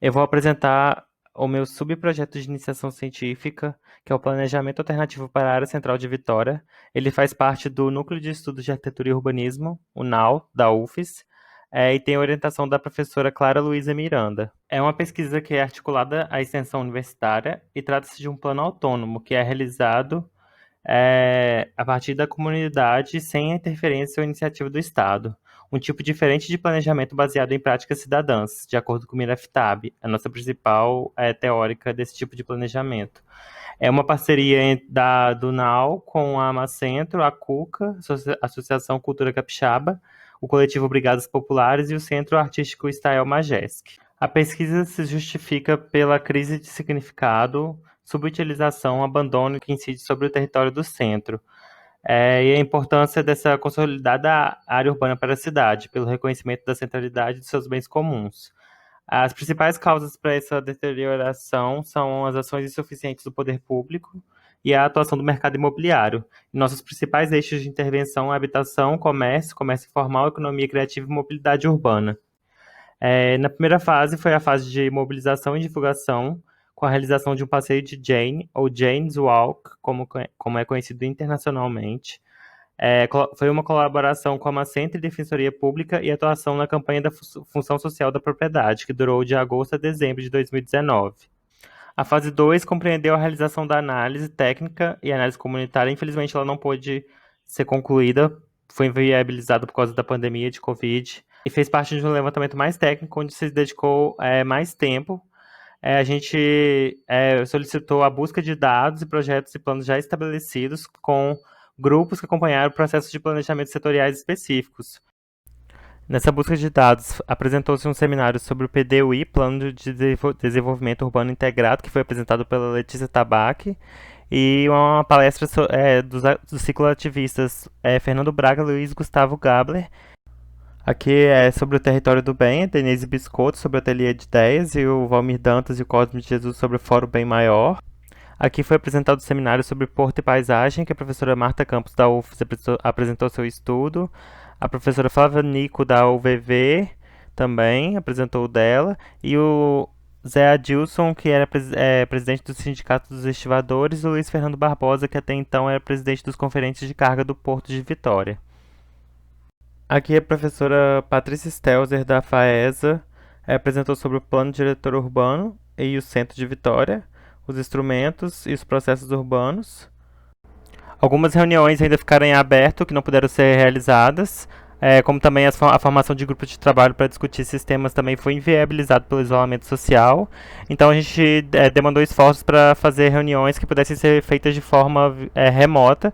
Eu vou apresentar o meu subprojeto de iniciação científica, que é o Planejamento Alternativo para a Área Central de Vitória. Ele faz parte do Núcleo de Estudos de Arquitetura e Urbanismo, o NAU, da UFES, e tem a orientação da professora Clara Luísa Miranda. É uma pesquisa que é articulada à extensão universitária e trata-se de um plano autônomo que é realizado a partir da comunidade sem a interferência ou iniciativa do Estado. Um tipo diferente de planejamento baseado em práticas cidadãs, de acordo com Mira Aftab, a nossa principal teórica desse tipo de planejamento. É uma parceria do NAU com a Amacentro, a CUCA, Associação Cultura Capixaba, o coletivo Brigadas Populares e o Centro Artístico Estael Majesc. A pesquisa se justifica pela crise de significado, subutilização, abandono que incide sobre o território do centro, e a importância dessa consolidada área urbana para a cidade, pelo reconhecimento da centralidade de seus bens comuns. As principais causas para essa deterioração são as ações insuficientes do poder público e a atuação do mercado imobiliário. Nossos principais eixos de intervenção são habitação, comércio informal, economia criativa e mobilidade urbana. Na primeira fase foi a fase de mobilização e divulgação, com a realização de um passeio de Jane, ou Jane's Walk, como é conhecido internacionalmente. Foi uma colaboração com a Macentro e Defensoria Pública e atuação na campanha da Função Social da Propriedade, que durou de agosto a dezembro de 2019. A fase 2 compreendeu a realização da análise técnica e análise comunitária. Infelizmente, ela não pôde ser concluída, foi inviabilizada por causa da pandemia de Covid, e fez parte de um levantamento mais técnico, onde se dedicou mais tempo. A gente solicitou a busca de dados e projetos e planos já estabelecidos com grupos que acompanharam o processo de planejamento setoriais específicos. Nessa busca de dados, apresentou-se um seminário sobre o PDUI, Plano de Desenvolvimento Urbano Integrado, que foi apresentado pela Letícia Tabaque, e uma palestra dos cicloativistas Fernando Braga, Luiz Gustavo Gabler. Aqui é sobre o Território do Bem, a Denise Biscotto sobre o Ateliê de Ideias e o Valmir Dantas e o Cosme de Jesus sobre o Fórum Bem Maior. Aqui foi apresentado o seminário sobre Porto e Paisagem, que a professora Marta Campos da UFES apresentou seu estudo. A professora Flávia Nico da UVV também apresentou o dela. E o Zé Adilson, que era presidente do Sindicato dos Estivadores, e o Luiz Fernando Barbosa, que até então era presidente dos Conferentes de Carga do Porto de Vitória. Aqui a professora Patrícia Stelzer, da FAESA, apresentou sobre o Plano Diretor Urbano e o Centro de Vitória, os instrumentos e os processos urbanos. Algumas reuniões ainda ficaram em aberto, que não puderam ser realizadas, como também a formação de grupos de trabalho para discutir esses temas também foi inviabilizado pelo isolamento social. Então a gente demandou esforços para fazer reuniões que pudessem ser feitas de forma remota.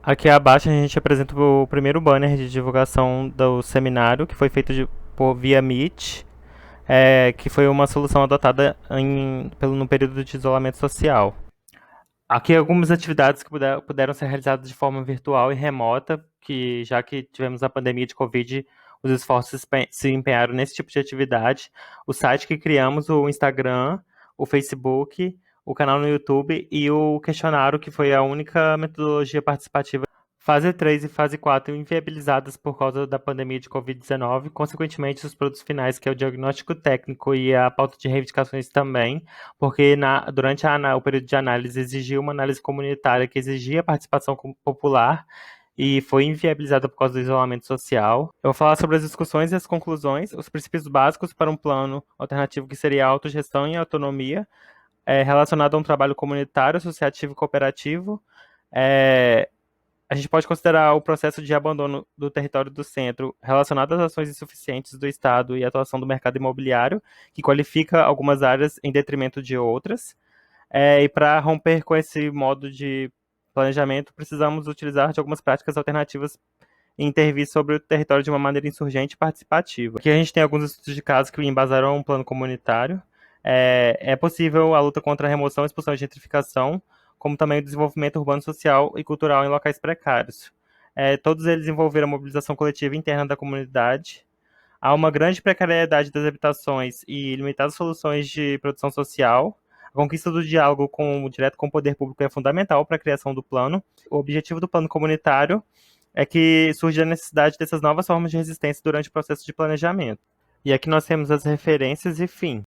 Aqui abaixo a gente apresenta o primeiro banner de divulgação do seminário, que foi feito via Meet, que foi uma solução adotada no período de isolamento social. Aqui algumas atividades que puderam ser realizadas de forma virtual e remota, que já que tivemos a pandemia de Covid, os esforços se empenharam nesse tipo de atividade. O site que criamos, o Instagram, o Facebook, o canal no YouTube e o questionário, que foi a única metodologia participativa. Fase 3 e fase 4 inviabilizadas por causa da pandemia de Covid-19, consequentemente os produtos finais, que é o diagnóstico técnico e a pauta de reivindicações também, porque durante o período de análise exigiu uma análise comunitária que exigia participação popular e foi inviabilizada por causa do isolamento social. Eu vou falar sobre as discussões e as conclusões, os princípios básicos para um plano alternativo que seria a autogestão e autonomia, relacionado a um trabalho comunitário, associativo e cooperativo. A gente pode considerar o processo de abandono do território do centro relacionado às ações insuficientes do Estado e a atuação do mercado imobiliário, que qualifica algumas áreas em detrimento de outras. E para romper com esse modo de planejamento, precisamos utilizar de algumas práticas alternativas e intervir sobre o território de uma maneira insurgente e participativa. Aqui a gente tem alguns estudos de casos que embasaram um plano comunitário. É possível a luta contra a remoção, expulsão e gentrificação, como também o desenvolvimento urbano, social e cultural em locais precários. Todos eles envolveram a mobilização coletiva interna da comunidade. Há uma grande precariedade das habitações e limitadas soluções de produção social. A conquista do diálogo direto com o poder público é fundamental para a criação do plano. O objetivo do plano comunitário é que surge a necessidade dessas novas formas de resistência durante o processo de planejamento. E aqui nós temos as referências e fim.